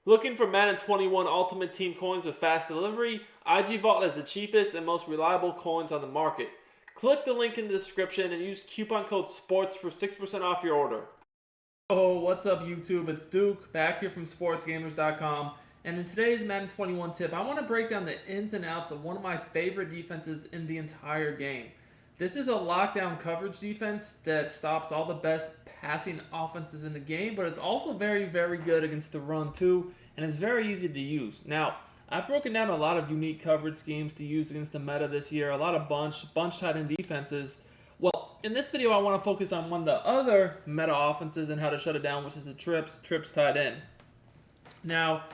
Looking for Madden 21 Ultimate Team coins with fast delivery? IG Vault has the cheapest and most reliable coins on the market. Click the link in the description and use coupon code SPORTS for 6% off your order. Oh, what's up YouTube? It's Duke, back here from sportsgamers.com. And in today's Madden 21 tip, I want to break down the ins and outs of one of my favorite defenses in the entire game. This is a lockdown coverage defense that stops all the best passing offenses in the game, but it's also very, very good against the run too, and it's very easy to use. Now, I've broken down a lot of unique coverage schemes to use against the meta this year, a lot of bunch tight end defenses. Well, in this video, I want to focus on one of the other meta offenses and how to shut it down, which is the trips tight end. Now,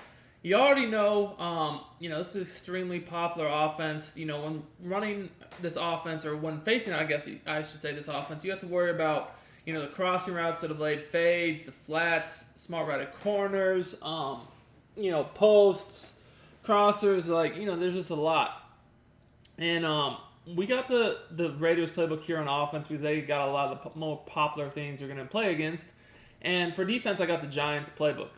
you already know, this is an extremely popular offense. When running this offense, or when facing, I guess I should say, this offense, you have to worry about, the crossing routes to the blade fades, the flats, smart routed corners, posts, crossers, there's just a lot. And we got the Raiders playbook here on offense because they got a lot of the more popular things you're going to play against. And for defense, I got the Giants playbook.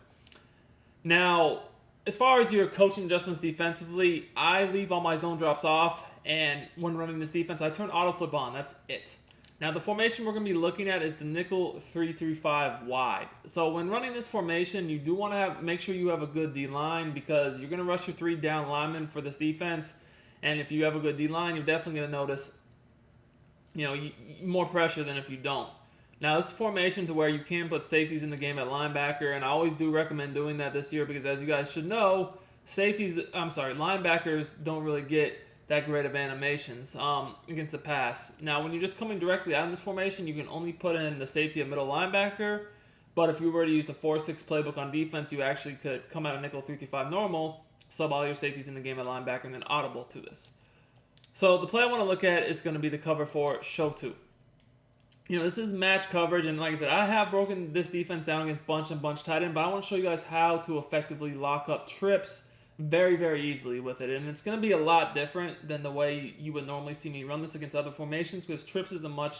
Now, as far as your coaching adjustments defensively, I leave all my zone drops off, and when running this defense, I turn auto flip on. That's it. Now, the formation we're going to be looking at is the nickel 3-3-5 wide. So when running this formation, you do want to make sure you have a good D-line because you're going to rush your 3 down linemen for this defense. And if you have a good D-line, you're definitely going to notice, more pressure than if you don't. Now, this is formation to where you can put safeties in the game at linebacker, and I always do recommend doing that this year because, as you guys should know, linebackers don't really get that great of animations against the pass. Now, when you're just coming directly out of this formation, you can only put in the safety of middle linebacker, but if you were to use the 4-6 playbook on defense, you actually could come out of nickel 3-3-5 normal, sub all your safeties in the game at linebacker, and then audible to this. So the play I want to look at is going to be the cover for show 2. This is match coverage, and like I said, I have broken this defense down against bunch tight end, but I want to show you guys how to effectively lock up trips very, very easily with it. And it's going to be a lot different than the way you would normally see me run this against other formations because trips is a much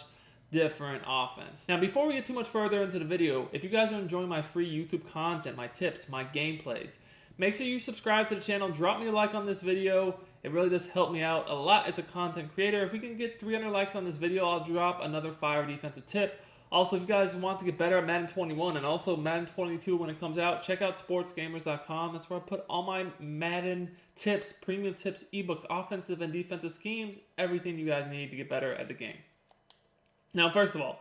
different offense. Now, before we get too much further into the video, if you guys are enjoying my free YouTube content, my tips, my gameplays, make sure you subscribe to the channel, drop me a like on this video. It really does help me out a lot as a content creator. If we can get 300 likes on this video, I'll drop another fire defensive tip. Also, if you guys want to get better at Madden 21 and also Madden 22 when it comes out, check out sportsgamers.com. That's where I put all my Madden tips, premium tips, ebooks, offensive and defensive schemes, everything you guys need to get better at the game. Now, first of all,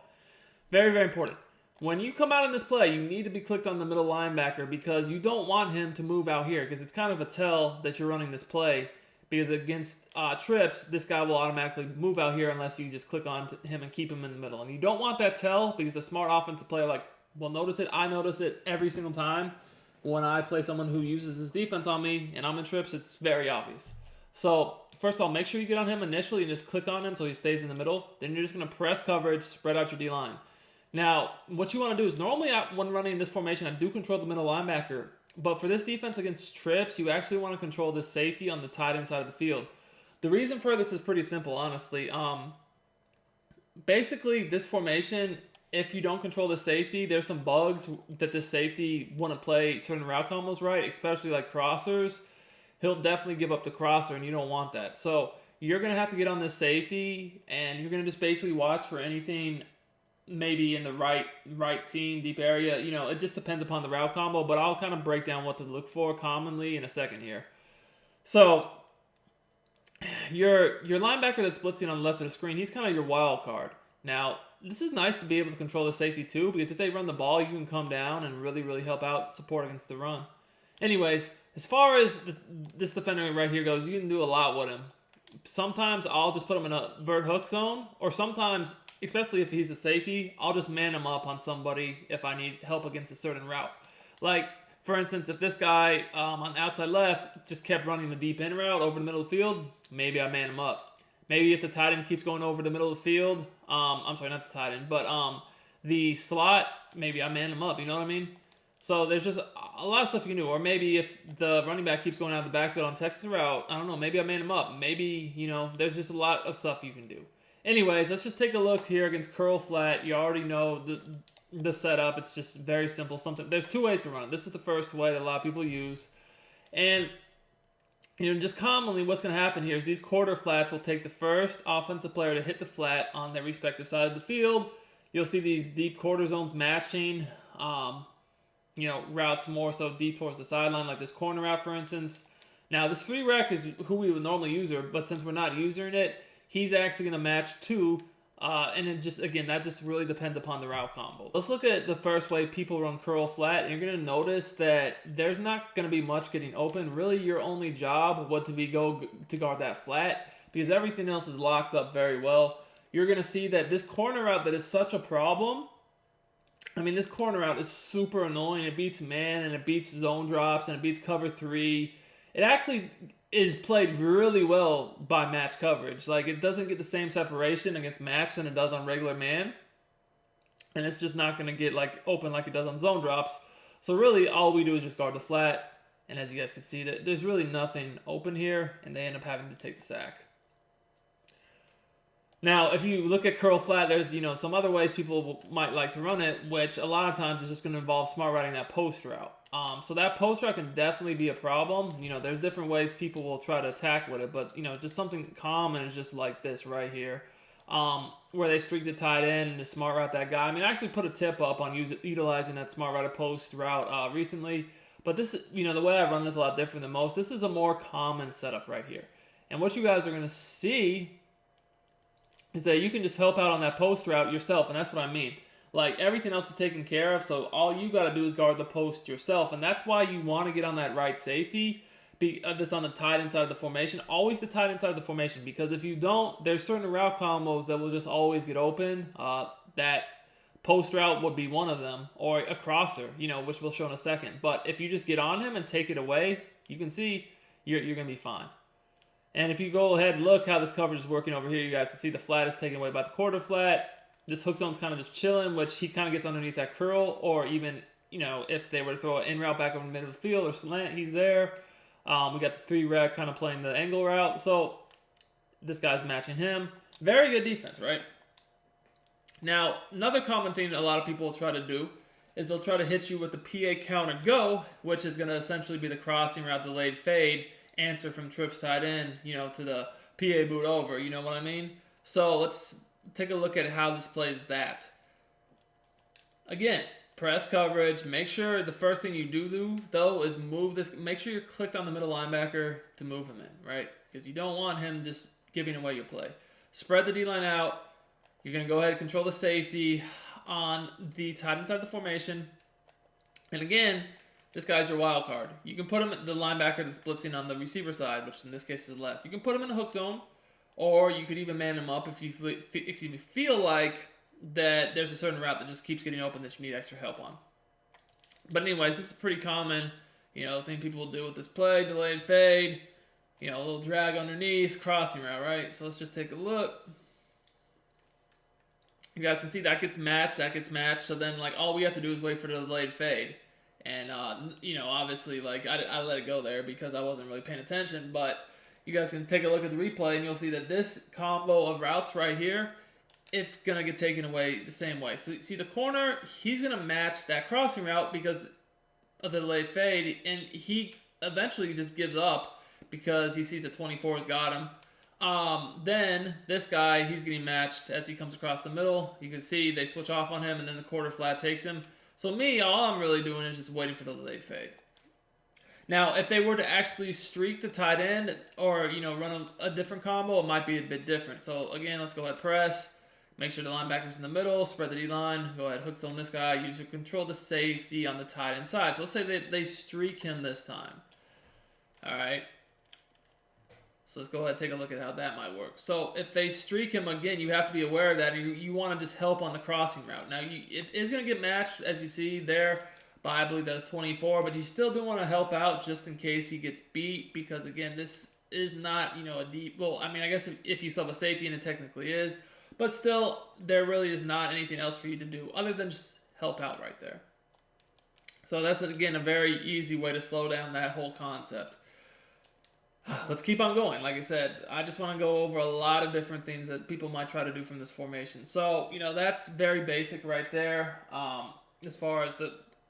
very, very important. When you come out in this play, you need to be clicked on the middle linebacker because you don't want him to move out here because it's kind of a tell that you're running this play because against trips, this guy will automatically move out here unless you just click on him and keep him in the middle. And you don't want that tell because a smart offensive player will notice it. I notice it every single time when I play someone who uses this defense on me and I'm in trips. It's very obvious. So first of all, make sure you get on him initially and just click on him so he stays in the middle. Then you're just going to press coverage, spread out your D-line. Now, what you want to do is normally when running this formation, I do control the middle linebacker. But for this defense against trips, you actually want to control the safety on the tight end side of the field. The reason for this is pretty simple, honestly. Basically, this formation, if you don't control the safety, there's some bugs that this safety wouldn't play certain route combos right, especially like crossers. He'll definitely give up the crosser, and you don't want that. So you're going to have to get on this safety, and you're going to just basically watch for anything maybe in the right seam, deep area. It just depends upon the route combo, but I'll kind of break down what to look for commonly in a second here. So your linebacker that's blitzing on the left of the screen, he's kind of your wild card. Now, this is nice to be able to control the safety too, because if they run the ball, you can come down and really, really help out support against the run. Anyways, as far as this defender right here goes, you can do a lot with him. Sometimes I'll just put him in a vert hook zone, or sometimes, especially if he's a safety, I'll just man him up on somebody if I need help against a certain route. Like, for instance, if this guy on outside left just kept running the deep in route over the middle of the field, maybe I man him up. Maybe if the tight end keeps going over the middle of the field, I'm sorry, not the tight end, but the slot, maybe I man him up, you know what I mean? So there's just a lot of stuff you can do. Or maybe if the running back keeps going out of the backfield on Texas route, I don't know, maybe I man him up. Maybe, there's just a lot of stuff you can do. Anyways, let's just take a look here against curl flat. You already know the setup. It's just very simple. There's two ways to run it. This is the first way that a lot of people use. And just commonly what's going to happen here is these quarter flats will take the first offensive player to hit the flat on their respective side of the field. You'll see these deep quarter zones matching, routes more so deep towards the sideline, like this corner route, for instance. Now, this 3-rec is who we would normally use, but since we're not using it, he's actually going to match 2. And it just, again, that just really depends upon the route combo. Let's look at the first way people run curl flat. And you're going to notice that there's not going to be much getting open. Really, your only job would to guard that flat, because everything else is locked up very well. You're going to see that this corner route that is such a problem. I mean, this corner route is super annoying. It beats man, and it beats zone drops, and it beats cover 3. It actually is played really well by match coverage. Like, it doesn't get the same separation against match than it does on regular man. And it's just not going to get open like it does on zone drops. So really, all we do is just guard the flat. And as you guys can see, there's really nothing open here, and they end up having to take the sack. Now, if you look at curl flat, there's some other ways people might like to run it, which a lot of times is just going to involve smart routing that post route. So that post route can definitely be a problem. There's different ways people will try to attack with it, but just something common is just like this right here, where they streak the tight end and just smart route that guy. I mean, I actually put a tip up on utilizing that smart routed post route recently, but this, the way I run this is a lot different than most. This is a more common setup right here, and what you guys are going to see is that you can just help out on that post route yourself, and that's what I mean. Like, everything else is taken care of, so all you got to do is guard the post yourself, and that's why you want to get on that right safety that's on the tight end side of the formation. Always the tight end side of the formation, because if you don't, there's certain route combos that will just always get open. That post route would be one of them, or a crosser, which we'll show in a second. But if you just get on him and take it away, you can see you're going to be fine. And if you go ahead and look how this coverage is working over here, you guys can see the flat is taken away by the quarter flat. This hook zone's kind of just chilling, which he kind of gets underneath that curl, or even, if they were to throw an in route back over the middle of the field or slant, he's there. We got the 3-rec kind of playing the angle route, so this guy's matching him. Very good defense, right? Now, another common thing that a lot of people will try to do is they'll try to hit you with the PA counter go, which is going to essentially be the crossing route, delayed fade, answer from trips tight end, to the PA boot over, you know what I mean? So let's take a look at how this plays that. Again, press coverage. Make sure the first thing you do though is move this. Make sure you're clicked on the middle linebacker to move him in, right? Because you don't want him just giving away your play. Spread the D-line out. You're going to go ahead and control the safety on the tight end side of the formation. And again, this guy's your wild card. You can put him at the linebacker that's blitzing on the receiver side, which in this case is left. You can put him in the hook zone, or you could even man him up if you feel like that there's a certain route that just keeps getting open that you need extra help on. But anyways, this is pretty common, thing people will do with this play. Delayed fade, a little drag underneath, crossing route, right? So let's just take a look. You guys can see that gets matched. So then, all we have to do is wait for the delayed fade. And, obviously, I let it go there because I wasn't really paying attention. But you guys can take a look at the replay, and you'll see that this combo of routes right here, it's going to get taken away the same way. So, see the corner, he's going to match that crossing route because of the delayed fade. And he eventually just gives up because he sees that 24's got him. Then this guy, he's getting matched as he comes across the middle. You can see they switch off on him, and then the quarter flat takes him. So all I'm really doing is just waiting for the delayed fade. Now, if they were to actually streak the tight end or, run a different combo, it might be a bit different. So again, let's go ahead, press. Make sure the linebacker's in the middle, spread the D-line. Go ahead, hook zone this guy. Use your control the safety on the tight end side. So let's say they streak him this time. All right. So let's go ahead and take a look at how that might work. So if they streak him again, you have to be aware of that. You want to just help on the crossing route. Now, it is going to get matched, as you see there, by, I believe that was 24. But you still do want to help out just in case he gets beat. Because, again, this is not, a deep... Well, I mean, I guess if you sub a safety, and it technically is. But still, there really is not anything else for you to do other than just help out right there. So that's, again, a very easy way to slow down that whole concept. let's keep on going. Like I said, I just want to go over a lot of different things that people might try to do from this formation. So, that's very basic right there. As far as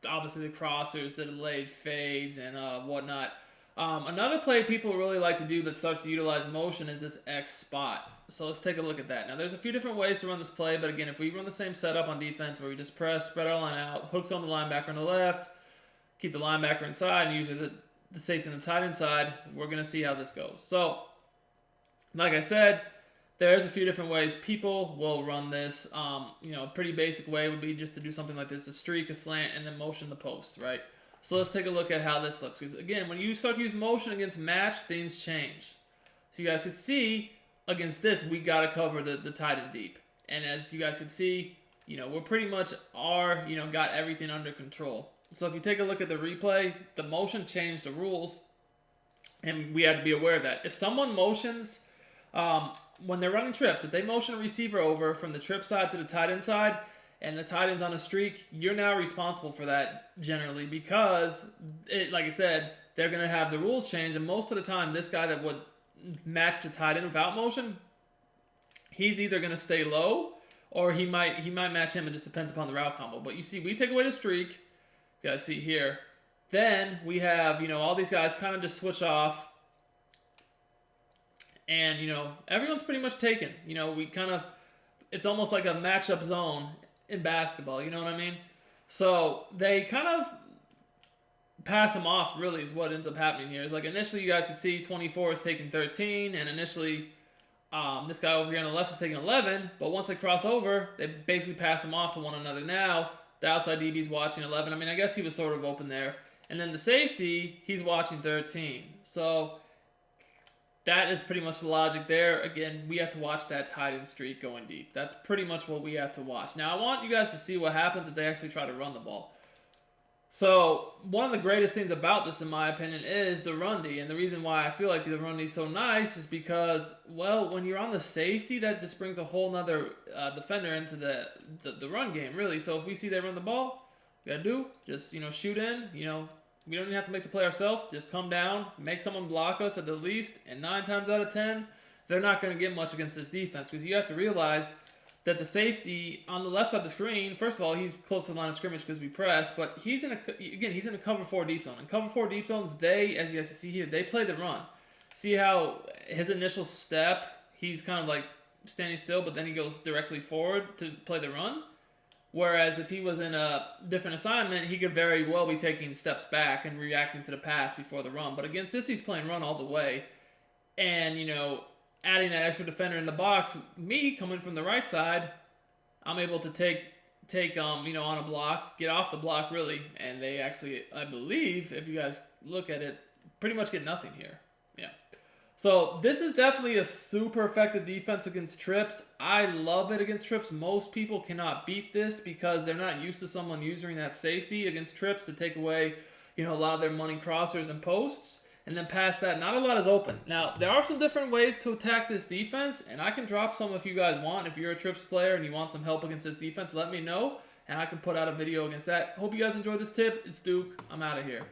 obviously the crossers, the delayed fades, and whatnot. Another play people really like to do that starts to utilize motion is this X spot. So let's take a look at that. Now, there's a few different ways to run this play, but again, if we run the same setup on defense where we just press, spread our line out, hooks on the linebacker on the left, keep the linebacker inside, and usually the safety on the tight end side, we're going to see how this goes. So, like I said, there's a few different ways people will run this. A pretty basic way would be just to do something like this, a streak, a slant, and then motion the post, right? So let's take a look at how this looks. Because again, when you start to use motion against match, things change. So you guys can see, against this, we got to cover the tight end deep. And as you guys can see, we're pretty much got everything under control. So if you take a look at the replay, the motion changed the rules. And we had to be aware of that. If someone motions, when they're running trips, if they motion a receiver over from the trip side to the tight end side, and the tight end's on a streak, you're now responsible for that generally because, like I said, they're going to have the rules change. And most of the time, this guy that would match the tight end without motion, he's either going to stay low or he might match him. It just depends upon the route combo. But you see, we take away the streak. You guys see here. Then we have, all these guys kind of just switch off. And, everyone's pretty much taken. It's almost like a matchup zone in basketball, you know what I mean? So they kind of pass them off, really, is what ends up happening here. It's like initially you guys can see 24 is taking 13, and initially this guy over here on the left is taking 11, but once they cross over, they basically pass them off to one another. Now, the outside DB's watching 11. I mean, I guess he was sort of open there. And then the safety, he's watching 13. So that is pretty much the logic there. Again, we have to watch that tight end streak going deep. That's pretty much what we have to watch. Now, I want you guys to see what happens if they actually try to run the ball. So, one of the greatest things about this, in my opinion, is the run D. And the reason why I feel like the run D is so nice is because, well, when you're on the safety, that just brings a whole nother defender into the run game, really. So, if we see they run the ball, we got to do, just, shoot in, we don't even have to make the play ourselves. Just come down, make someone block us at the least, and 9 times out of 10, they're not going to get much against this defense because you have to realize that the safety on the left side of the screen, first of all, he's close to the line of scrimmage because we press, but he's in a cover 4 deep zone. In cover 4 deep zones, as you guys can see here, they play the run. See how his initial step, he's kind of like standing still, but then he goes directly forward to play the run? Whereas if he was in a different assignment, he could very well be taking steps back and reacting to the pass before the run. But against this, he's playing run all the way. And, adding that extra defender in the box, me coming from the right side, I'm able to take on a block, get off the block really. And they actually, I believe, if you guys look at it, pretty much get nothing here. Yeah. So this is definitely a super effective defense against trips. I love it against trips. Most people cannot beat this because they're not used to someone using that safety against trips to take away, a lot of their money crossers and posts. And then past that, not a lot is open. Now, there are some different ways to attack this defense, and I can drop some if you guys want. If you're a trips player and you want some help against this defense, let me know, and I can put out a video against that. Hope you guys enjoyed this tip. It's Duke. I'm out of here.